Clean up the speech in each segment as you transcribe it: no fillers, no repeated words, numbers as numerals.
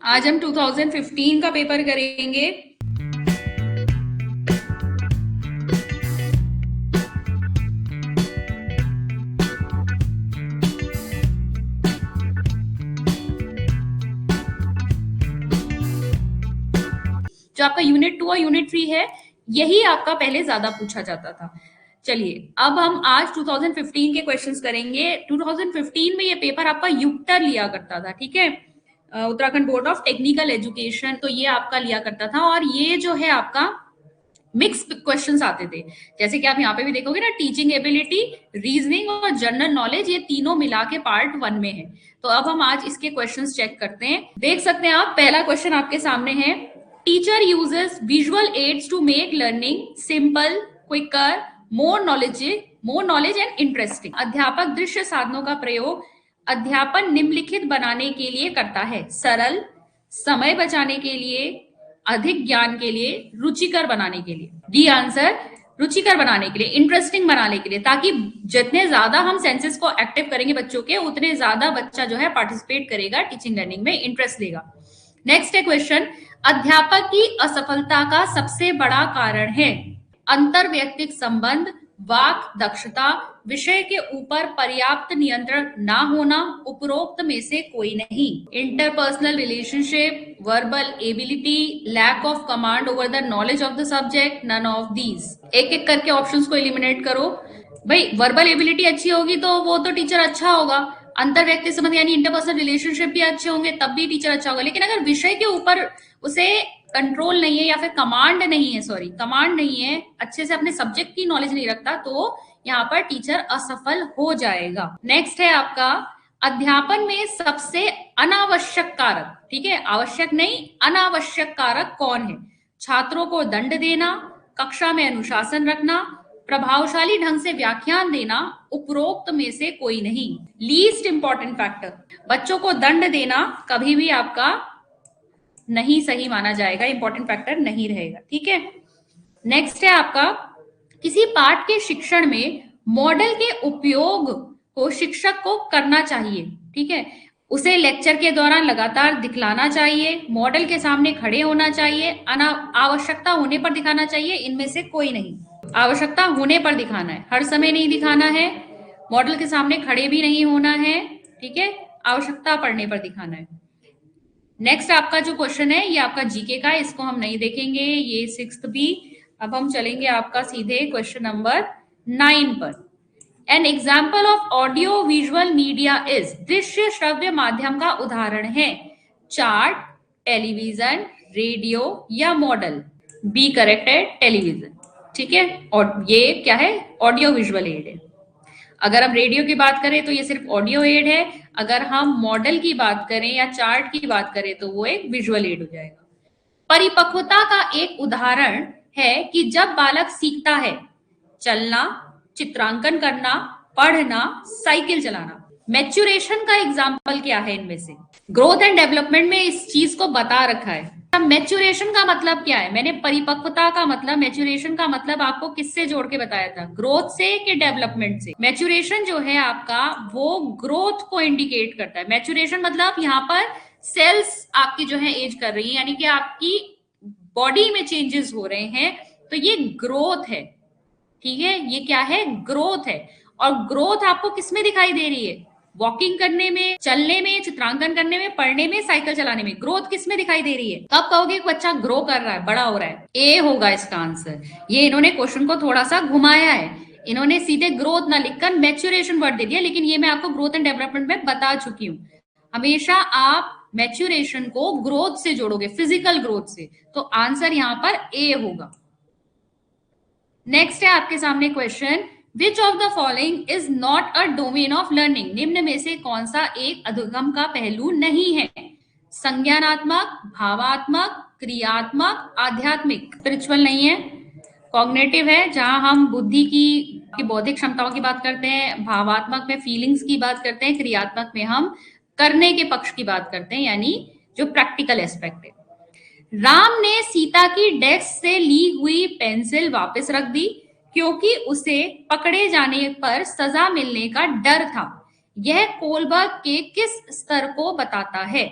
आज हम 2015 का पेपर करेंगे। जो आपका यूनिट 2 और यूनिट 3 है, यही आपका पहले ज्यादा पूछा जाता था। चलिए, अब हम आज 2015 के क्वेश्चंस करेंगे। 2015 में ये पेपर आपका यूक्टर लिया करता था, ठीक है, Uttarakhand board of technical education, तो ये आपका लिया करता था। और ये जो है आपका मिक्स क्वेश्चंस आते थे, जैसे कि आप यहाँ पे भी देखोगे ना, टीचिंग एबिलिटी, रीजनिंग और जनरल नॉलेज, ये तीनों मिला के पार्ट 1 में है। तो अब हम आज इसके क्वेश्चंस चेक करते हैं। देख सकते हैं आप, पहला क्वेश्चन आपके सामने है, teacher uses visual aids to make learning simple, quicker, more knowledge and interesting. अध्यापक दृश्य साधनों का प्रयोग अध्यापन निम्नलिखित बनाने के लिए करता है: सरल, समय बचाने के लिए, अधिक ज्ञान के लिए, रुचिकर बनाने के लिए। डी आंसर, रुचिकर बनाने के लिए, इंटरेस्टिंग बनाने के लिए, ताकि जितने ज्यादा हम सेंसेस को एक्टिव करेंगे बच्चों के, उतने ज्यादा बच्चा जो है पार्टिसिपेट करेगा टीचिंग लर्निंग में, इंटरेस्ट लेगा। नेक्स्ट है क्वेश्चन, अध्यापक की असफलता का सबसे बड़ा कारण है: अंतरवैयक्तिक संबंध, वाक दक्षता, विषय के ऊपर पर्याप्त नियंत्रण ना होना, उपरोक्त में से कोई नहीं। Interpersonal relationship, verbal ability, lack of command over the knowledge of the subject, none of these. एक एक करके ऑप्शंस को एलिमिनेट करो। भाई, वर्बल एबिलिटी अच्छी होगी तो वो तो टीचर अच्छा होगा, अंतर व्यक्ति संबंध यानी इंटरपर्सनल रिलेशनशिप भी अच्छे होंगे तब भी टीचर अच्छा होगा। लेकिन अगर विषय के ऊपर उसे कंट्रोल नहीं है, या फिर कमांड नहीं है, कमांड नहीं है, अच्छे से अपने सब्जेक्ट की नॉलेज नहीं रखता, तो यहाँ पर टीचर असफल हो जाएगा। नेक्स्ट है आपका, अध्यापन में सबसे अनावश्यक कारक, ठीक है, आवश्यक नहीं, अनावश्यक कारक कौन है? छात्रों को दंड देना, कक्षा में अनुशासन रखना, प्रभावशाली ढंग से व्याख्यान देना, उपरोक्त में से कोई नहीं। लीस्ट इंपॉर्टेंट फैक्टर, बच्चों को दंड देना कभी भी आपका नहीं सही माना जाएगा, इंपॉर्टेंट फैक्टर नहीं रहेगा, ठीक है। नेक्स्ट है आपका, किसी पाठ के शिक्षण में मॉडल के उपयोग को शिक्षक को करना चाहिए, ठीक है, उसे लेक्चर के दौरान लगातार दिखलाना चाहिए, मॉडल के सामने खड़े होना चाहिए, आवश्यकता होने पर दिखाना चाहिए, इनमें से कोई नहीं। आवश्यकता होने पर दिखाना है, हर समय नहीं दिखाना है, मॉडल के सामने खड़े भी नहीं होना है, ठीक है, आवश्यकता पड़ने पर दिखाना है। नेक्स्ट आपका जो क्वेश्चन है ये आपका जीके का है, इसको हम नहीं देखेंगे, ये 6th भी। अब हम चलेंगे आपका सीधे क्वेश्चन नंबर 9 पर। An example of audio visual media is, दृश्य श्रव्य माध्यम का उदाहरण है: चार्ट, टेलीविजन, रेडियो या मॉडल। बी करेक्ट है, टेलीविजन, ठीक है। और ये क्या है? ऑडियो विजुअल एड है। अगर हम रेडियो की बात करें तो ये सिर्फ ऑडियो एड है, अगर हम मॉडल की बात करें या चार्ट की बात करें तो वो एक विजुअल एड हो जाएगा। परिपक्वता का एक उदाहरण है कि जब बालक सीखता है चलना, चित्रांकन करना, पढ़ना, साइकिल चलाना। मैच्योरेशन का एग्जाम्पल क्या है इनमें से? ग्रोथ एंड डेवलपमेंट में इस चीज को बता रखा है। मैच्योरेशन का मतलब क्या है? मैंने परिपक्वता का मतलब, मैच्योरेशन का मतलब आपको किससे जोड़ के बताया था? ग्रोथ से कि डेवलपमेंट से? मैच्योरेशन जो है आपका वो ग्रोथ को इंडिकेट करता है। मैच्योरेशन मतलब यहाँ पर सेल्स आपकी जो है एज कर रही है, यानी कि आपकी बॉडी में चेंजेस हो रहे हैं, तो ये ग्रोथ है, ठीक है, ये क्या है? ग्रोथ है। और ग्रोथ आपको किसमें दिखाई दे रही है? वॉकिंग करने में, चलने में, चित्रांकन करने में, पढ़ने में, साइकिल चलाने में। ग्रोथ किसमें दिखाई दे रही है? कब कहोगे कि बच्चा ग्रो कर रहा है, बड़ा हो रहा है? ए होगा इसका आंसर। ये इन्होंने क्वेश्चन को थोड़ा सा घुमाया है, इन्होंने सीधे ग्रोथ ना लिखकर मैच्योरेशन वर्ड दे दिया, लेकिन ये मैं आपको ग्रोथ एंड डेवलपमेंट में बता चुकी हूँ। हमेशा आप मैच्योरेशन को ग्रोथ से जोड़ोगे, फिजिकल ग्रोथ से, तो आंसर यहाँ पर ए होगा। नेक्स्ट है आपके सामने question, which of the following is not a domain of learning? निम्न में से कौन सा एक अधिगम का पहलू नहीं है? संज्ञानात्मक, भावात्मक, क्रियात्मक, आध्यात्मिक। स्पिरिचुअल नहीं है, कॉग्निटिव है, जहां हम बुद्धि की बौद्धिक क्षमताओं की बात करते हैं, भावात्मक में फीलिंग्स की बात करते हैं, क्रियात्मक में हम करने के पक्ष की बात करते हैं, यानी जो प्रैक्टिकल एस्पेक्ट है। राम ने सीता की डेस्क से ली हुई पेंसिल वापस रख दी क्योंकि उसे पकड़े जाने पर सजा मिलने का डर था। यह कोलबर्ग के किस स्तर को बताता है?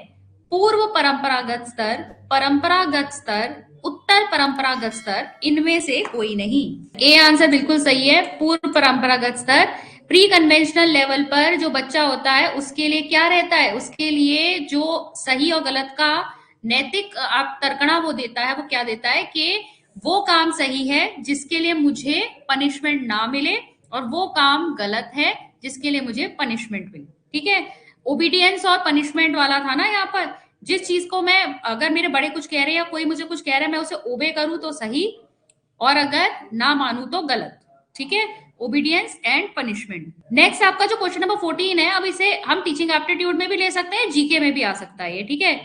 पूर्व परंपरागत स्तर, परंपरागत स्तर, उत्तर परंपरागत स्तर, इनमें से कोई नहीं। ए आंसर बिल्कुल सही है, पूर्व परंपरागत स्तर। प्री कन्वेंशनल लेवल पर जो बच्चा होता है उसके लिए क्या रहता है, उसके लिए जो सही और गलत का नैतिक आप तर्कणा वो देता है, वो क्या देता है कि वो काम सही है जिसके लिए मुझे पनिशमेंट ना मिले, और वो काम गलत है जिसके लिए मुझे पनिशमेंट मिले। ठीक है, ओबीडियंस और पनिशमेंट वाला था ना यहाँ पर। जिस चीज को मैं, अगर मेरे बड़े कुछ कह रहे हैं या कोई मुझे कुछ कह रहा है, मैं उसे ओबे करूं तो सही, और अगर ना मानू तो गलत। ठीक है, ओबीडियंस एंड पनिशमेंट। नेक्स्ट आपका जो क्वेश्चन नंबर 14 है, अब इसे हम टीचिंग एप्टीट्यूड में भी ले सकते हैं, जीके में भी आ सकता है ये। ठीक है,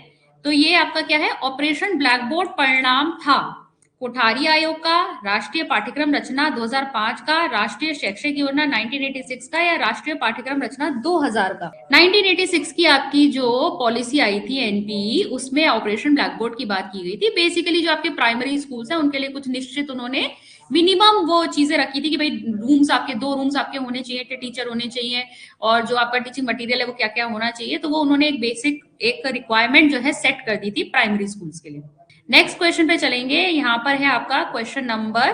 तो ये आपका क्या है, ऑपरेशन ब्लैक बोर्ड परिणाम था कोठारी आयोग का, राष्ट्रीय पाठ्यक्रम रचना 2005 का, राष्ट्रीय शैक्षिक योजना 1986 का, या राष्ट्रीय पाठ्यक्रम रचना 2000 का। 1986 की आपकी जो पॉलिसी आई थी एनपीई, उसमें ऑपरेशन ब्लैक बोर्ड की बात की गई थी। बेसिकली जो आपके प्राइमरी स्कूल्स हैं उनके लिए कुछ निश्चित उन्होंने मिनिमम वो चीजें रखी थी कि भाई रूम्स आपके, 2 रूम्स आपके होने चाहिए, टीचर होने चाहिए, और जो आपका टीचिंग मटेरियल है वो क्या क्या होना चाहिए। तो वो उन्होंने एक बेसिक एक रिक्वायरमेंट जो है सेट कर दी थी प्राइमरी स्कूल्स के लिए। नेक्स्ट क्वेश्चन पे चलेंगे, यहाँ पर है आपका क्वेश्चन नंबर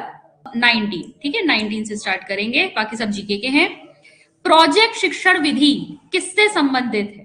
19। ठीक है, 19 से स्टार्ट करेंगे, बाकी सब जीके के हैं। प्रोजेक्ट शिक्षण विधि किससे संबंधित है?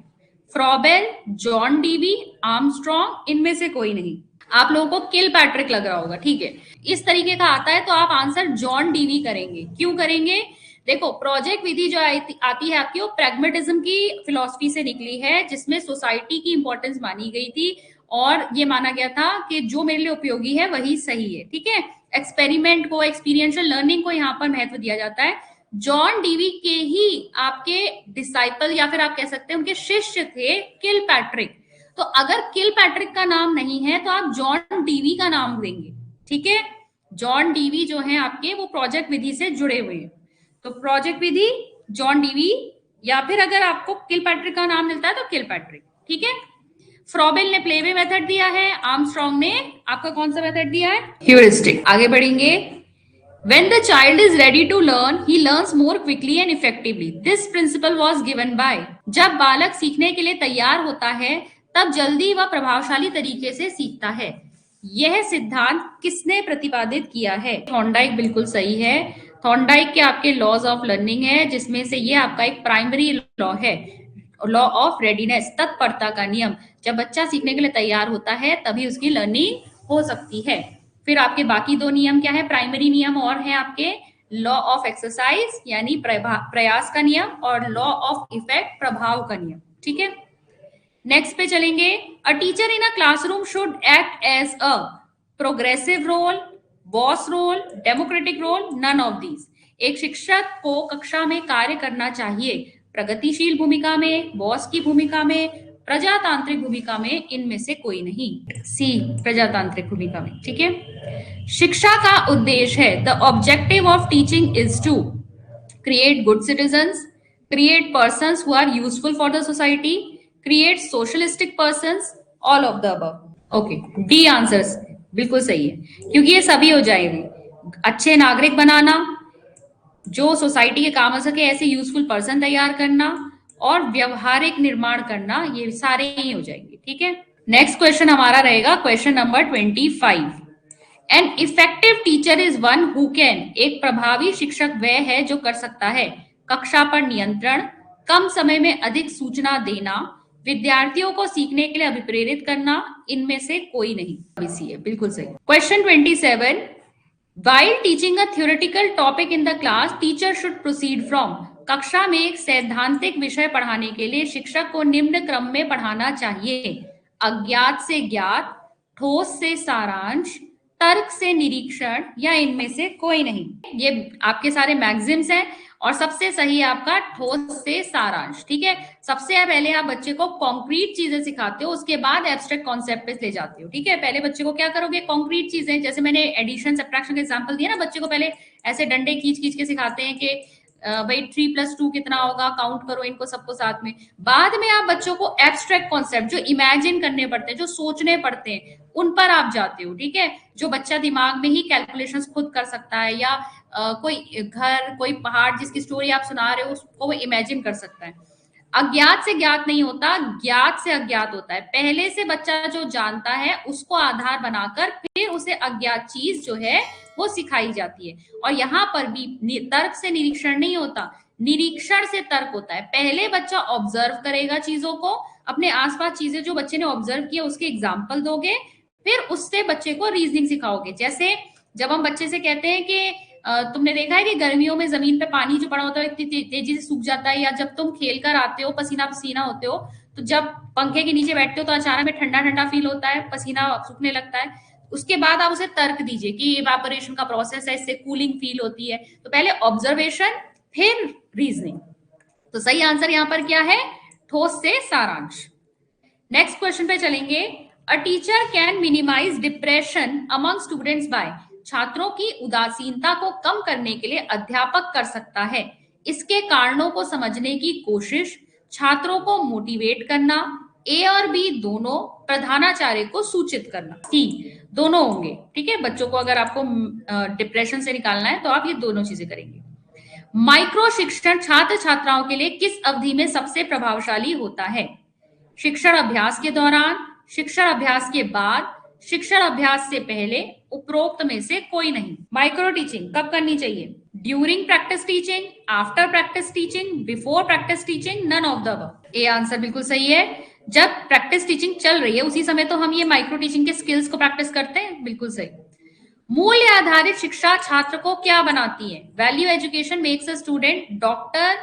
फ्रॉबेल, जॉन डीवी, आर्मस्ट्रॉन्ग, इनमें से कोई नहीं। आप लोगों को किल पैट्रिक लग रहा होगा, ठीक है, इस तरीके का आता है तो आप आंसर जॉन डीवी करेंगे। क्यों करेंगे? देखो, प्रोजेक्ट विधि जो आती है आपकी, वो प्रैग्मेटिज्म की फिलॉसफी से निकली है, जिसमें सोसाइटी की इंपॉर्टेंस मानी गई थी, और ये माना गया था कि जो मेरे लिए उपयोगी है वही सही है। ठीक है, एक्सपेरिमेंट को, एक्सपीरियंशियल लर्निंग को यहाँ पर महत्व दिया जाता है। जॉन डीवी के ही आपके डिसाइपल, या फिर आप कह सकते हैं उनके शिष्य थे किल पैट्रिक। तो अगर किल पैट्रिक का नाम नहीं है तो आप जॉन डीवी का नाम देंगे। ठीक है, जॉन डीवी जो है आपके, वो प्रोजेक्ट विधि से जुड़े हुए हैं। तो प्रोजेक्ट विधि, जॉन डीवी, या फिर अगर आपको किल पैट्रिक का नाम मिलता है तो किल पैट्रिक। ठीक है, फ्रॉबेल ने प्लेवे मेथड दिया है, आर्मस्ट्रॉन्ग ने आपका कौन सा मेथड दिया है? ह्यूरिस्टिक। आगे बढ़ेंगे। When the child is ready to learn, he learns more quickly and effectively. This principle was given by. जब बालक सीखने के लिए तैयार होता है तब जल्दी व प्रभावशाली तरीके से सीखता है। यह सिद्धांत किसने प्रतिपादित किया है? थॉर्नडाइक बिल्कुल सही है। थॉर्नडाइक के आपके लॉज ऑफ लर्निंग है, जिसमें से ये आपका एक प्राइमरी लॉ है, लॉ ऑफ रेडीनेस, तत्परता का नियम। जब बच्चा सीखने के लिए तैयार होता है तभी उसकी लर्निंग हो सकती है। फिर आपके बाकी 2 नियम क्या है, प्राइमरी नियम, और है आपके लॉ ऑफ एक्सरसाइज यानी प्रयास का नियम, और लॉ ऑफ इफेक्ट, प्रभाव का नियम। ठीक है, नेक्स्ट पे चलेंगे। A teacher in a classroom should act as a progressive role, boss role, democratic role, none of these. एक शिक्षक को कक्षा में कार्य करना चाहिए प्रगतिशील भूमिका में, बॉस की भूमिका में, प्रजातांत्रिक भूमिका में, इनमें से कोई नहीं। सी, प्रजातांत्रिक भूमिका में। ठीक है, शिक्षा का उद्देश्य है, the objective of teaching is to create good citizens, create persons who are useful for the society, create socialistic persons, all of the above. Okay, D answers बिल्कुल सही है, क्योंकि ये सभी हो जाएंगे। अच्छे नागरिक बनाना, जो सोसाइटी के काम आ सके ऐसे यूजफुल पर्सन तैयार करना, और व्यवहारिक निर्माण करना, ये सारे ही हो जाएंगे। ठीक है, नेक्स्ट क्वेश्चन हमारा रहेगा question number 25। An effective teacher is one who can. एक प्रभावी शिक्षक वह है जो कर सकता है कक्षा पर नियंत्रण, कम समय में अधिक सूचना देना, विद्यार्थियों को सीखने के लिए अभिप्रेरित करना, इनमें से कोई नहीं। इसी है, बिल्कुल सही। Question 27। While teaching a theoretical topic in the class, teacher should proceed from. कक्षा में एक सैद्धांतिक विषय पढ़ाने के लिए शिक्षक को निम्न क्रम में पढ़ाना चाहिए: अज्ञात से ज्ञात, ठोस से सारांश, तर्क से निरीक्षण, या इनमें से कोई नहीं। ये आपके सारे मैगजिम्स हैं, और सबसे सही है आपका ठोस से सारांश। ठीक है, सबसे पहले आप बच्चे को कॉन्क्रीट चीजें सिखाते हो, उसके बाद एब्स्ट्रैक्ट कॉन्सेप्ट पे ले जाते हो। ठीक है, पहले बच्चे को क्या करोगे, कॉन्क्रीट चीजें, जैसे मैंने एडिशन सब्ट्रैक्शन का एग्जांपल दिया ना, बच्चे को पहले ऐसे डंडे खींच खींच के सिखाते हैं कि भाई 3+2 कितना होगा, काउंट करो इनको सबको साथ में। बाद में आप बच्चों को एब्स्ट्रैक्ट कॉन्सेप्ट जो इमेजिन करने पड़ते हैं, जो सोचने पड़ते हैं, उन पर आप जाते हो। ठीक है, जो बच्चा दिमाग में ही कैलकुलेशंस खुद कर सकता है, या कोई घर, कोई पहाड़ जिसकी स्टोरी आप सुना रहे हो उसको वो इमेजिन कर सकता है। अज्ञात से ज्ञात नहीं होता, ज्ञात से अज्ञात होता है। पहले से बच्चा जो जानता है उसको आधार बनाकर फिर उसे अज्ञात चीज जो है वो सिखाई जाती है। और यहाँ पर भी तर्क से निरीक्षण नहीं होता, निरीक्षण से तर्क होता है। पहले बच्चा ऑब्जर्व करेगा चीजों को, अपने आसपास चीजें जो बच्चे ने ऑब्जर्व किया उसके एग्जाम्पल दोगे, फिर उससे बच्चे को रीजनिंग सिखाओगे। जैसे जब हम बच्चे से कहते हैं कि तुमने देखा है कि गर्मियों में जमीन पे पानी जो पड़ा होता है इतनी तेजी से सूख जाता है, या जब तुम खेल कर आते हो पसीना पसीना होते हो तो जब पंखे के नीचे बैठते हो तो अचानक में ठंडा ठंडा फील होता है, पसीना सूखने लगता है। उसके बाद आप उसे तर्क दीजिए कि इवेपोरेशन का प्रोसेस है, इससे कूलिंग फील होती है। तो पहले ऑब्जर्वेशन फिर रीजनिंग। तो सही आंसर यहाँ पर क्या है? ठोस से सारांश। नेक्स्ट क्वेश्चन पे चलेंगे। A teacher can minimise depression among students by, छात्रों की उदासीनता को कम करने के लिए अध्यापक कर सकता है इसके कारणों को समझने की कोशिश, छात्रों को मोटिवेट करना, ए और बी दोनों, प्रधानाचार्य को सूचित करना। सी दोनों होंगे, ठीक है। बच्चों को अगर आपको डिप्रेशन से निकालना है तो आप ये दोनों चीजें करेंगे। माइक्रो शिक्षण छात्र छात्राओं के लिए किस अवधि में सबसे प्रभावशाली होता है? शिक्षण अभ्यास के दौरान, शिक्षण अभ्यास के बाद, शिक्षण अभ्यास से पहले, उपरोक्त में से कोई नहीं। माइक्रो टीचिंग कब करनी चाहिए? During practice teaching, after practice teaching, before practice teaching, none of the above. A answer बिल्कुल सही है। जब प्रैक्टिस टीचिंग चल रही है उसी समय तो हम ये माइक्रो टीचिंग के स्किल्स को प्रैक्टिस करते हैं, बिल्कुल सही। मूल्य आधारित शिक्षा छात्र को क्या बनाती है? Value education makes a student doctor,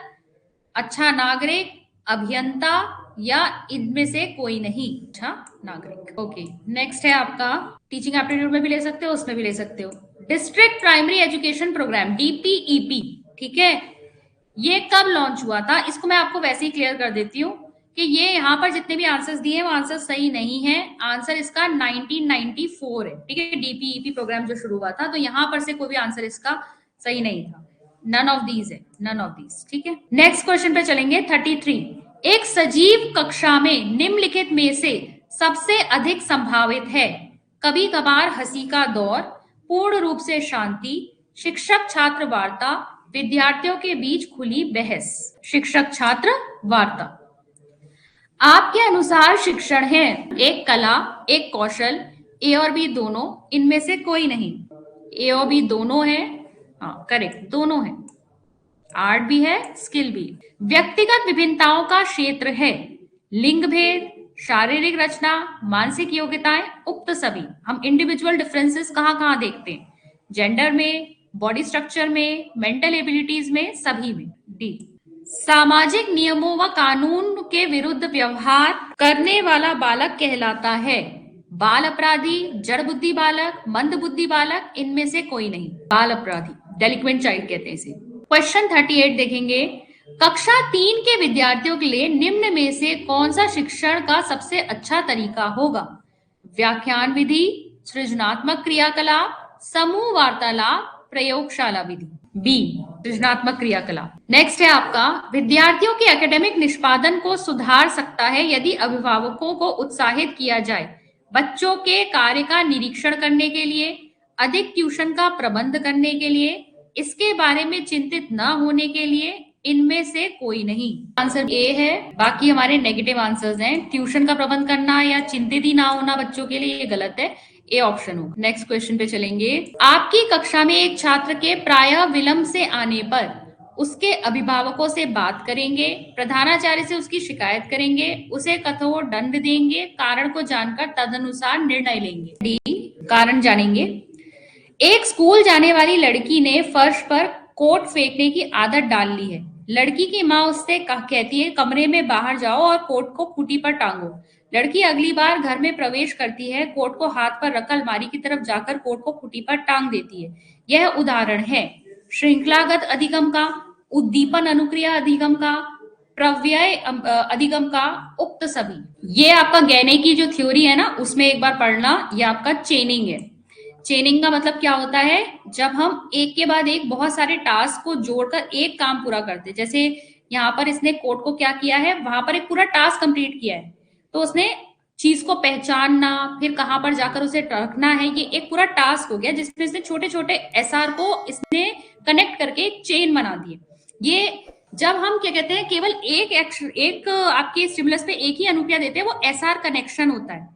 अच्छा नागरिक, अभियंता, या इनमें से कोई नहीं। अच्छा नागरिक। ओके, नेक्स्ट है आपका, टीचिंग एप्टीट्यूड में भी ले सकते हो, उसमें भी ले सकते हो। District primary education programme DPEP, ठीक है, ये कब लॉन्च हुआ था? इसको मैं आपको वैसे ही क्लियर कर देती हूँ कि ये यहाँ पर जितने भी आंसर्स दिए हैं वो आंसर सही नहीं है। आंसर इसका 1994 है, ठीक है। डीपीईपी प्रोग्राम जो शुरू हुआ था, तो यहाँ पर से कोई भी आंसर इसका सही नहीं था। नन ऑफ दीज है, नन ऑफ दीज, ठीक है। नेक्स्ट क्वेश्चन पे चलेंगे 33। एक सजीव कक्षा में निम्नलिखित में से सबसे अधिक संभावित है? कभी कभार हंसी का दौर, पूर्ण रूप से शांति, शिक्षक छात्र वार्ता, विद्यार्थियों के बीच खुली बहस। शिक्षक छात्र वार्ता। आपके अनुसार शिक्षण है एक कला, एक कौशल, ए और बी दोनों, इनमें से कोई नहीं। ए और बी दोनों है, हाँ करेक्ट, दोनों है। आर्ट भी है, स्किल भी। व्यक्तिगत विभिन्नताओं का क्षेत्र है लिंग भेद, शारीरिक रचना, मानसिक योग्यताएं, उक्त सभी। हम इंडिविजुअल डिफरेंसेस कहाँ कहाँ देखते हैं? जेंडर में, बॉडी स्ट्रक्चर में, मेंटल एबिलिटीज में, सभी में। डी। सामाजिक नियमों व कानून के विरुद्ध व्यवहार करने वाला बालक कहलाता है बाल अपराधी, जड़ बुद्धि बालक, मंद बुद्धि बालक, इनमें से कोई नहीं। बाल अपराधी, डेलिक्वेंट चाइल्ड कहते हैं इसे। क्वेश्चन 38 देखेंगे। कक्षा 3 के विद्यार्थियों के लिए निम्न में से कौन सा शिक्षण का सबसे अच्छा तरीका होगा? व्याख्यान विधि, सृजनात्मक क्रियाकलाप, समूह वार्तालाप, प्रयोगशाला विधि। बी सृजनात्मक क्रियाकलाप। नेक्स्ट है आपका, विद्यार्थियों के एकेडमिक निष्पादन को सुधार सकता है यदि अभिभावकों को उत्साहित किया जाए बच्चों के कार्य का निरीक्षण करने के लिए, अधिक ट्यूशन का प्रबंध करने के लिए, इसके बारे में चिंतित न होने के लिए, इनमें से कोई नहीं। आंसर ए है, बाकी हमारे नेगेटिव आंसर्स हैं। ट्यूशन का प्रबंध करना या चिंतित ही ना होना बच्चों के लिए, ये गलत है, ए ऑप्शन होगा। नेक्स्ट क्वेश्चन पे चलेंगे। आपकी कक्षा में एक छात्र के प्रायः विलंब से आने पर उसके अभिभावकों से बात करेंगे, प्रधानाचार्य से उसकी शिकायत करेंगे, उसे कठोर दंड देंगे, कारण को जानकर तदनुसार निर्णय लेंगे। डी कारण जानेंगे। एक स्कूल जाने वाली लड़की ने फर्श पर कोट फेंकने की आदत डाल ली है। लड़की की माँ उससे कहती है कमरे में बाहर जाओ और कोट को खूंटी पर टांगो। लड़की अगली बार घर में प्रवेश करती है, कोट को हाथ पर रख अलमारी की तरफ जाकर कोट को खूंटी पर टांग देती है। यह उदाहरण है श्रृंखलागत अधिगम का, उद्दीपन अनुक्रिया अधिगम का, प्रव्यय अधिगम का, उक्त सभी। ये आपका गैने की जो थ्योरी है ना, उसमें एक बार पढ़ना, ये आपका चेनिंग है। चेनिंग का मतलब क्या होता है? जब हम एक के बाद एक बहुत सारे टास्क को जोड़कर एक काम पूरा करते हैं। जैसे यहाँ पर इसने कोड को क्या किया है, वहां पर एक पूरा टास्क कंप्लीट किया है, तो उसने चीज को पहचानना, फिर कहां पर जाकर उसे रखना है, ये एक पूरा टास्क हो गया जिसमें इसने छोटे छोटे एसआर को इसने कनेक्ट करके एक चेन बना दी। ये जब हम क्या कहते हैं केवल एक आपके स्टिमुलस पे एक ही अनुक्रिया देते हैं, वो एसआर कनेक्शन होता है,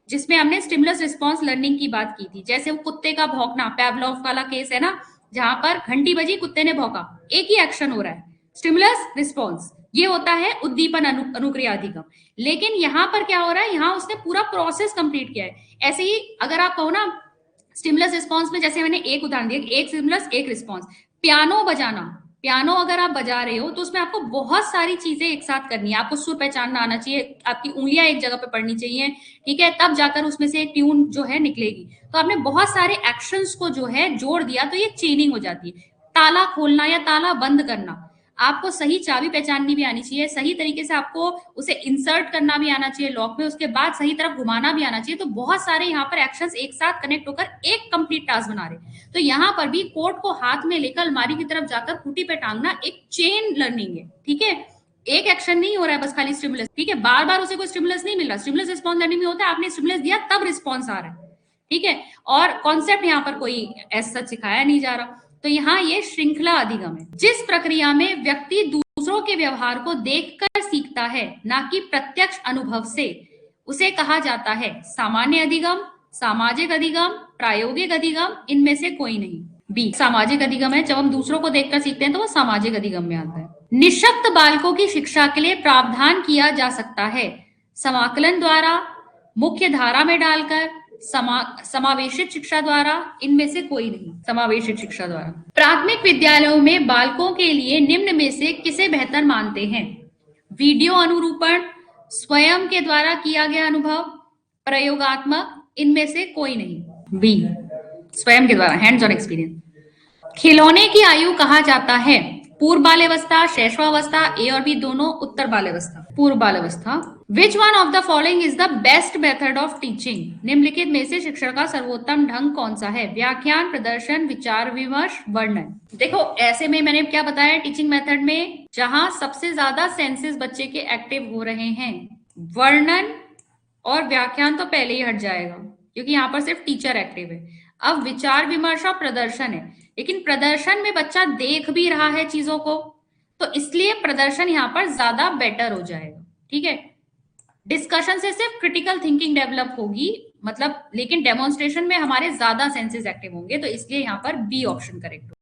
जिसमें हमने स्टिमुलस रिस्पॉन्स लर्निंग की बात की थी। जैसे वो कुत्ते का भौंकना, पैवलोव वाला केस है ना, जहां पर घंटी बजी, कुत्ते ने भौंका, एक ही एक्शन हो रहा है, स्टिमुलस रिस्पॉन्स, ये होता है उद्दीपन अनुक्रिया अधिगम। लेकिन यहाँ पर क्या हो रहा है, यहाँ उसने पूरा प्रोसेस कंप्लीट किया है। ऐसे ही अगर आप कहो ना स्टिमुलस रिस्पॉन्स में, जैसे मैंने एक उदाहरण दिया, एक स्टिमुलस एक रिस्पॉन्स, पियानो बजाना, पियानो अगर आप बजा रहे हो तो उसमें आपको बहुत सारी चीजें एक साथ करनी है, आपको सुर पहचानना आना चाहिए, आपकी उंगलियां एक जगह पे पड़नी चाहिए, ठीक है, तब जाकर उसमें से एक ट्यून जो है निकलेगी। तो आपने बहुत सारे एक्शंस को जो है जोड़ दिया, तो ये चेनिंग हो जाती है। ताला खोलना या ताला बंद करना, आपको सही चाबी पहचाननी भी आनी चाहिए, सही तरीके से आपको उसे इंसर्ट करना भी आना चाहिए लॉक में, उसके बाद सही तरफ घुमाना भी आना चाहिए। तो बहुत सारे यहाँ पर एक्शंस एक साथ कनेक्ट होकर एक कंप्लीट टास्क बना रहे। तो यहाँ पर भी कोड को हाथ में लेकर अलमारी की तरफ जाकर खूंटी पे टांगना एक चेन लर्निंग है, ठीक है, एक एक्शन नहीं हो रहा है बस खाली स्टिमुलस, ठीक है, बार बार उसे कोई स्टिमुलस नहीं मिल रहा। स्टिमुलस रिस्पॉन्स लर्निंग में होता है आपने स्टिमुलस दिया तब रिस्पॉन्स आ रहा है, ठीक है, और कॉन्सेप्ट यहाँ पर कोई ऐसा सिखाया नहीं जा रहा। तो यहाँ ये श्रृंखला अधिगम है, जिस प्रक्रिया में व्यक्ति दूसरों के व्यवहार को देखकर सीखता है, ना कि प्रत्यक्ष अनुभव से, उसे कहा जाता है सामान्य अधिगम, सामाजिक अधिगम, प्रायोगिक अधिगम, इनमें से कोई नहीं। बी सामाजिक अधिगम है, जब हम दूसरों को देखकर सीखते हैं तो वो सामाजिक अधिगम में आता है। निःशक्त बालकों की शिक्षा के लिए प्रावधान किया जा सकता है समाकलन द्वारा, मुख्य धारा में डालकर, समावेशित शिक्षा द्वारा, इनमें से कोई नहीं। समावेशित शिक्षा द्वारा। प्राथमिक विद्यालयों में बालकों के लिए निम्न में से किसे बेहतर मानते हैं? वीडियो अनुरूपण, स्वयं के द्वारा किया गया अनुभव, प्रयोगात्मक, इनमें से कोई नहीं। बी स्वयं के द्वारा, हैंड्स ऑन एक्सपीरियंस। खिलौने की आयु कहा जाता है पूर्व बाल्यावस्था, शैशवावस्था, ए और बी दोनों, उत्तर बाल्यावस्था, पूर्व बाल्यावस्था। Which one of the following is the best method of teaching? निम्नलिखित में से शिक्षण का सर्वोत्तम ढंग कौन सा है? व्याख्यान, प्रदर्शन, विचार विमर्श, वर्णन। देखो ऐसे में मैंने क्या बताया टीचिंग मेथड में, जहां सबसे ज्यादा सेंसेस बच्चे के एक्टिव हो रहे हैं, वर्णन और व्याख्यान तो पहले ही हट जाएगा क्योंकि यहाँ पर सिर्फ टीचर एक्टिव है। अब विचार विमर्श और प्रदर्शन है, लेकिन प्रदर्शन में बच्चा देख भी रहा है चीजों को, तो इसलिए प्रदर्शन यहाँ पर ज्यादा बेटर हो जाएगा, ठीक है। डिस्कशन से सिर्फ क्रिटिकल थिंकिंग डेवलप होगी, मतलब, लेकिन डेमोन्स्ट्रेशन में हमारे ज्यादा सेंसेस एक्टिव होंगे, तो इसलिए यहाँ पर बी ऑप्शन करेक्ट।